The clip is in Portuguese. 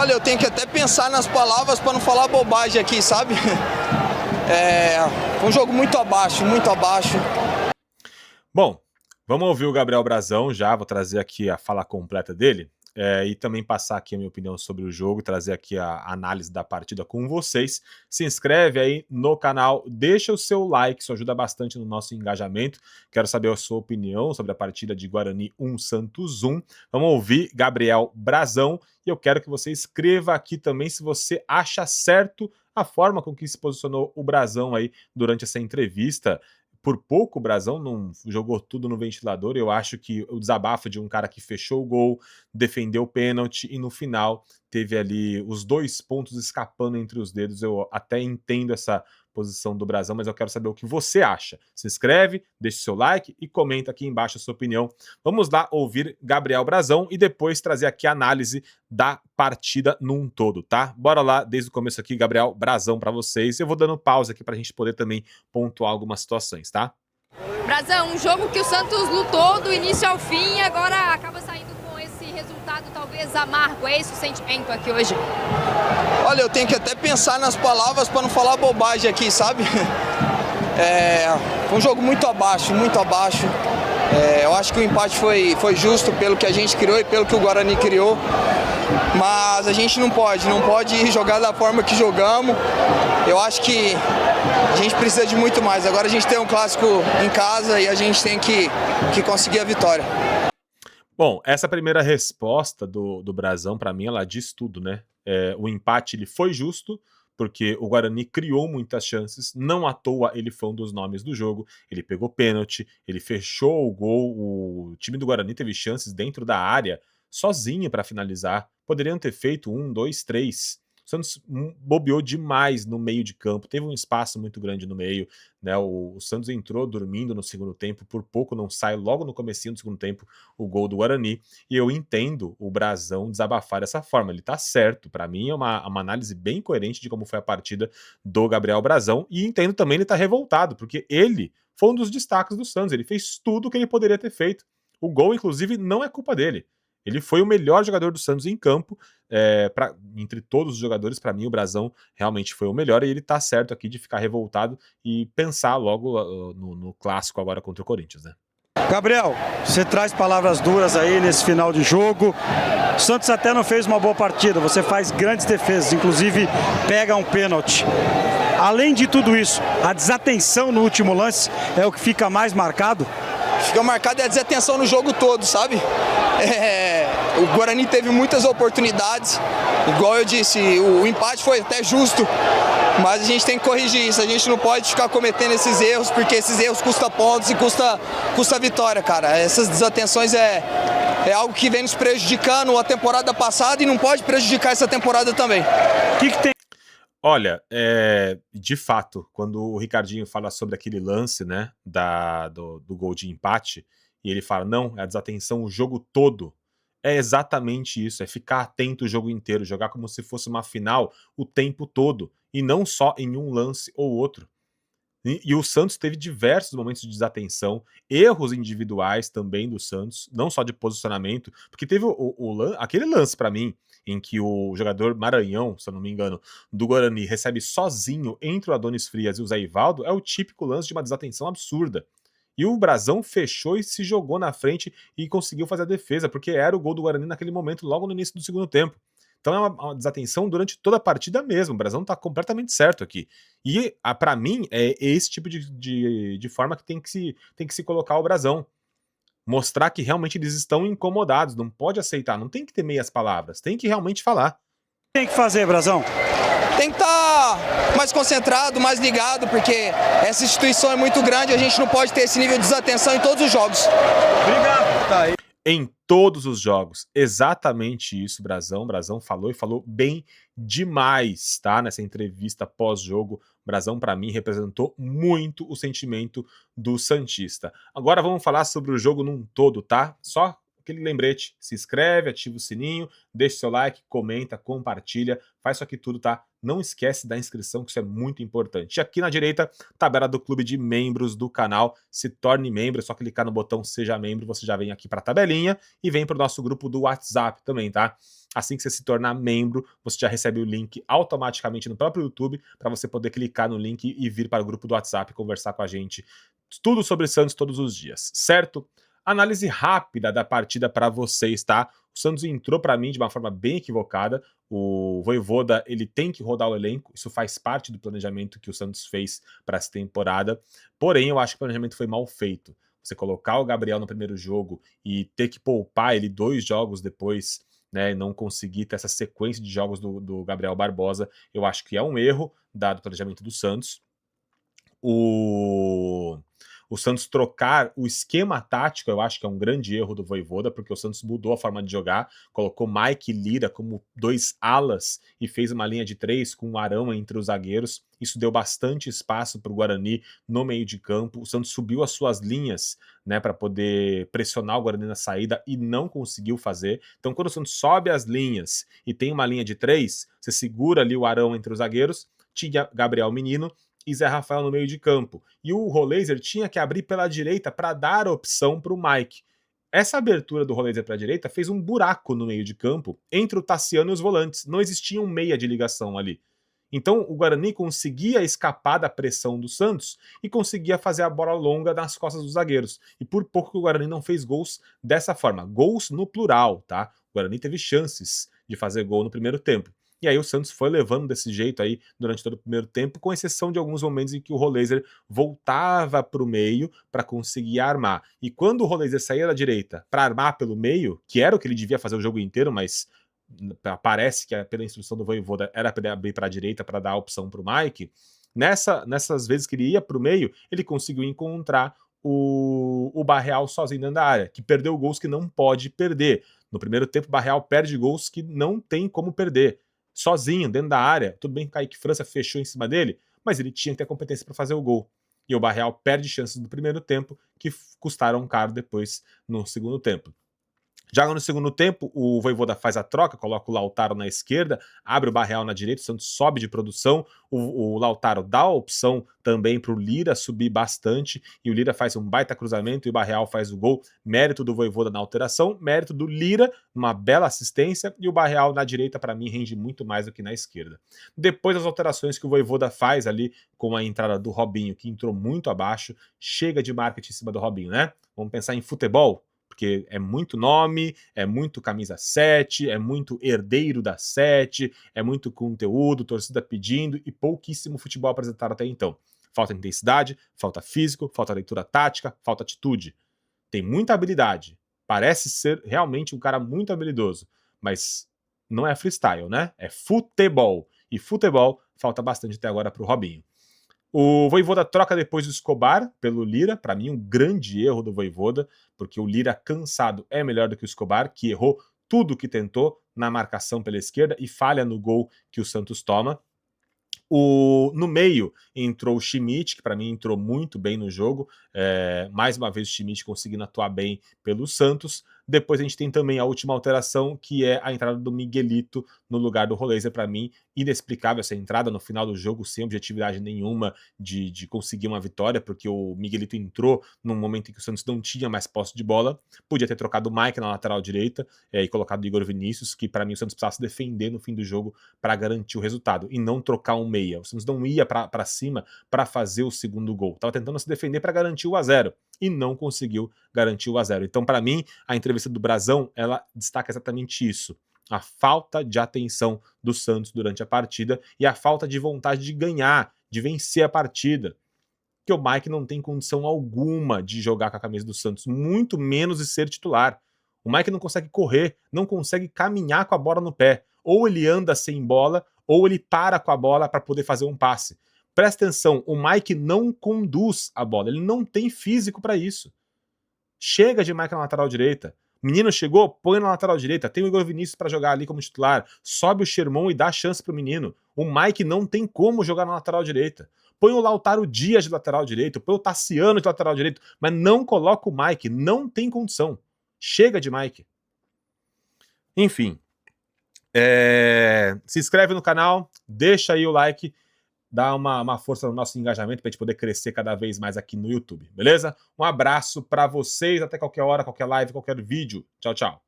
Olha, eu tenho que até pensar nas palavras para não falar bobagem aqui, sabe? Foi um jogo muito abaixo, muito abaixo. Bom, vamos ouvir o Gabriel Brazão já, vou trazer aqui a fala completa dele e também passar aqui a minha opinião sobre o jogo, trazer aqui a análise da partida com vocês. Se inscreve aí no canal, deixa o seu like, isso ajuda bastante no nosso engajamento. Quero saber a sua opinião sobre a partida de Guarani 1, Santos 1. Vamos ouvir Gabriel Brazão e eu quero que você escreva aqui também se você acha certo a forma com que se posicionou o Brazão aí durante essa entrevista. Por pouco o Brazão não jogou tudo no ventilador. Eu acho que o desabafo de um cara que fechou o gol, defendeu o pênalti e no final teve ali os 2 pontos escapando entre os dedos. Eu até entendo essa posição do Brazão, mas eu quero saber o que você acha. Se inscreve, deixa o seu like e comenta aqui embaixo a sua opinião. Vamos lá ouvir Gabriel Brazão e depois trazer aqui a análise da partida num todo, tá? Bora lá, desde o começo aqui, Gabriel Brazão para vocês. Eu vou dando pausa aqui para a gente poder também pontuar algumas situações, tá? Brazão, um jogo que o Santos lutou do início ao fim e agora acaba saindo com esse resultado talvez amargo. É esse o sentimento aqui hoje? Olha, eu tenho que até pensar nas palavras para não falar bobagem aqui, sabe? Foi um jogo muito abaixo, muito abaixo. Eu acho que o empate foi justo pelo que a gente criou e pelo que o Guarani criou. Mas a gente não pode jogar da forma que jogamos. Eu acho que a gente precisa de muito mais. Agora a gente tem um clássico em casa e a gente tem que conseguir a vitória. Bom, essa primeira resposta do Brazão, para mim, ela diz tudo, né? O empate ele foi justo, porque o Guarani criou muitas chances, não à toa ele foi um dos nomes do jogo, ele pegou pênalti, ele fechou o gol, o time do Guarani teve chances dentro da área, sozinho para finalizar, poderiam ter feito 1, 2, 3. O Santos bobeou demais no meio de campo, teve um espaço muito grande no meio, né? O Santos entrou dormindo no segundo tempo, por pouco não sai logo no comecinho do segundo tempo o gol do Guarani, e eu entendo o Brazão desabafar dessa forma, ele tá certo, para mim é uma análise bem coerente de como foi a partida do Gabriel Brazão, e entendo também ele tá revoltado, porque ele foi um dos destaques do Santos, ele fez tudo o que ele poderia ter feito, o gol inclusive não é culpa dele. Ele foi o melhor jogador do Santos em campo, entre todos os jogadores, para mim o Brazão realmente foi o melhor e ele tá certo aqui de ficar revoltado e pensar logo no clássico agora contra o Corinthians, né? Gabriel, você traz palavras duras aí nesse final de jogo. O Santos até não fez uma boa partida, você faz grandes defesas, inclusive pega um pênalti. Além de tudo isso, a desatenção no último lance é o que fica mais marcado? Fica marcado a desatenção no jogo todo, sabe? O Guarani teve muitas oportunidades, igual eu disse, o empate foi até justo, mas a gente tem que corrigir isso, a gente não pode ficar cometendo esses erros, porque esses erros custam pontos e custa vitória, cara. Essas desatenções é algo que vem nos prejudicando a temporada passada e não pode prejudicar essa temporada também. O que tem? Olha, de fato, quando o Ricardinho fala sobre aquele lance, né, do gol de empate, e ele fala, não, é a desatenção o jogo todo, é exatamente isso, é ficar atento o jogo inteiro, jogar como se fosse uma final o tempo todo, e não só em um lance ou outro. E o Santos teve diversos momentos de desatenção, erros individuais também do Santos, não só de posicionamento, porque teve aquele lance para mim, em que o jogador Maranhão, se eu não me engano, do Guarani, recebe sozinho entre o Adonis Frias e o Zé Ivaldo, é o típico lance de uma desatenção absurda. E o Brazão fechou e se jogou na frente e conseguiu fazer a defesa, porque era o gol do Guarani naquele momento, logo no início do segundo tempo. Então é uma desatenção durante toda a partida mesmo. O Brazão tá completamente certo aqui. E para mim é esse tipo de forma que tem que se colocar o Brazão. Mostrar que realmente eles estão incomodados, não pode aceitar, não tem que ter meias palavras, tem que realmente falar. O que tem que fazer, Brazão? Tem que estar mais concentrado, mais ligado, porque essa instituição é muito grande, a gente não pode ter esse nível de desatenção em todos os jogos. Obrigado. Tá aí. Em todos os jogos, exatamente isso, Brazão falou e falou bem demais, tá? Nessa entrevista pós-jogo, Brazão para mim representou muito o sentimento do santista. Agora vamos falar sobre o jogo num todo, tá? Só aquele lembrete, se inscreve, ativa o sininho, deixa seu like, comenta, compartilha, faz isso aqui tudo, tá? Não esquece da inscrição, que isso é muito importante. E aqui na direita, tabela do clube de membros do canal, se torne membro, é só clicar no botão Seja Membro, você já vem aqui para a tabelinha e vem para o nosso grupo do WhatsApp também, tá? Assim que você se tornar membro, você já recebe o link automaticamente no próprio YouTube para você poder clicar no link e vir para o grupo do WhatsApp e conversar com a gente tudo sobre Santos todos os dias, certo? Análise rápida da partida para vocês, tá? O Santos entrou para mim de uma forma bem equivocada. O Vojvoda, ele tem que rodar o elenco, isso faz parte do planejamento que o Santos fez para essa temporada. Porém, eu acho que o planejamento foi mal feito. Você colocar o Gabriel no primeiro jogo e ter que poupar ele 2 jogos depois, né, e não conseguir ter essa sequência de jogos do Gabriel Barbosa, eu acho que é um erro dado o planejamento do Santos. O Santos trocar o esquema tático, eu acho que é um grande erro do Vojvoda, porque o Santos mudou a forma de jogar, colocou Mike e Lira como 2 alas e fez uma linha de 3 com o Arão entre os zagueiros. Isso deu bastante espaço para o Guarani no meio de campo. O Santos subiu as suas linhas, né, para poder pressionar o Guarani na saída e não conseguiu fazer. Então, quando o Santos sobe as linhas e tem uma linha de 3, você segura ali o Arão entre os zagueiros, tinha Gabriel Menino e Zé Rafael no meio de campo. E o Roleiser tinha que abrir pela direita para dar opção para o Mike. Essa abertura do Roleiser para a direita fez um buraco no meio de campo entre o Tassiano e os volantes. Não existia um meia de ligação ali. Então o Guarani conseguia escapar da pressão do Santos e conseguia fazer a bola longa nas costas dos zagueiros. E por pouco que o Guarani não fez gols dessa forma. Gols no plural, tá? O Guarani teve chances de fazer gol no primeiro tempo. E aí o Santos foi levando desse jeito aí durante todo o primeiro tempo, com exceção de alguns momentos em que o Roleiser voltava para o meio para conseguir armar. E quando o Roleiser saía da direita para armar pelo meio, que era o que ele devia fazer o jogo inteiro, mas parece que pela instrução do Vojvoda era para ele abrir para a direita para dar a opção para o Mike, nessas vezes que ele ia para o meio, ele conseguiu encontrar o Barreal sozinho dentro da área, que perdeu gols que não pode perder. No primeiro tempo, o Barreal perde gols que não tem como perder. Sozinho, dentro da área. Tudo bem que o Kaique França fechou em cima dele, mas ele tinha que ter competência para fazer o gol. E o Barreal perde chances do primeiro tempo que custaram caro depois no segundo tempo. Já no segundo tempo, o Vojvoda faz a troca, coloca o Lautaro na esquerda, abre o Barreal na direita, o Santos sobe de produção, o Lautaro dá a opção também para o Lira subir bastante, e o Lira faz um baita cruzamento e o Barreal faz o gol. Mérito do Vojvoda na alteração, mérito do Lira, uma bela assistência, e o Barreal na direita, para mim, rende muito mais do que na esquerda. Depois das alterações que o Vojvoda faz ali, com a entrada do Robinho, que entrou muito abaixo, chega de marketing em cima do Robinho, né? Vamos pensar em futebol, porque é muito nome, é muito camisa 7, é muito herdeiro da 7, é muito conteúdo, torcida pedindo e pouquíssimo futebol apresentado até então. Falta intensidade, falta físico, falta leitura tática, falta atitude. Tem muita habilidade, parece ser realmente um cara muito habilidoso, mas não é freestyle, né? É futebol. E futebol falta bastante até agora para o Robinho. O Vojvoda troca depois o Escobar pelo Lira, para mim um grande erro do Vojvoda, porque o Lira cansado é melhor do que o Escobar, que errou tudo que tentou na marcação pela esquerda e falha no gol que o Santos toma. No meio entrou o Schmidt, que para mim entrou muito bem no jogo, mais uma vez o Schmidt conseguindo atuar bem pelo Santos. Depois a gente tem também a última alteração, que é a entrada do Miguelito no lugar do Roleiser. Para mim, inexplicável essa entrada no final do jogo, sem objetividade nenhuma de conseguir uma vitória, porque o Miguelito entrou num momento em que o Santos não tinha mais posse de bola. Podia ter trocado o Mike na lateral direita e colocado o Igor Vinícius, que para mim o Santos precisava se defender no fim do jogo para garantir o resultado, e não trocar um meia. O Santos não ia para cima para fazer o segundo gol. Estava tentando se defender para garantir o 1-0 e não conseguiu garantir o 1-0. Então, para mim, a entrevista do Brazão, ela destaca exatamente isso. A falta de atenção do Santos durante a partida e a falta de vontade de ganhar, de vencer a partida. Que o Mike não tem condição alguma de jogar com a camisa do Santos, muito menos de ser titular. O Mike não consegue correr, não consegue caminhar com a bola no pé. Ou ele anda sem bola, ou ele para com a bola para poder fazer um passe. Presta atenção, o Mike não conduz a bola, ele não tem físico para isso. Chega de Mike na lateral direita. O menino chegou, põe na lateral direita, tem o Igor Vinícius para jogar ali como titular, sobe o Sherman e dá chance pro menino. O Mike não tem como jogar na lateral direita. Põe o Lautaro Dias de lateral direito, põe o Tassiano de lateral direito, mas não coloca o Mike, não tem condição. Chega de Mike. Enfim, se inscreve no canal, deixa aí o like, dá uma força no nosso engajamento para a gente poder crescer cada vez mais aqui no YouTube, beleza? Um abraço para vocês, até qualquer hora, qualquer live, qualquer vídeo. Tchau, tchau.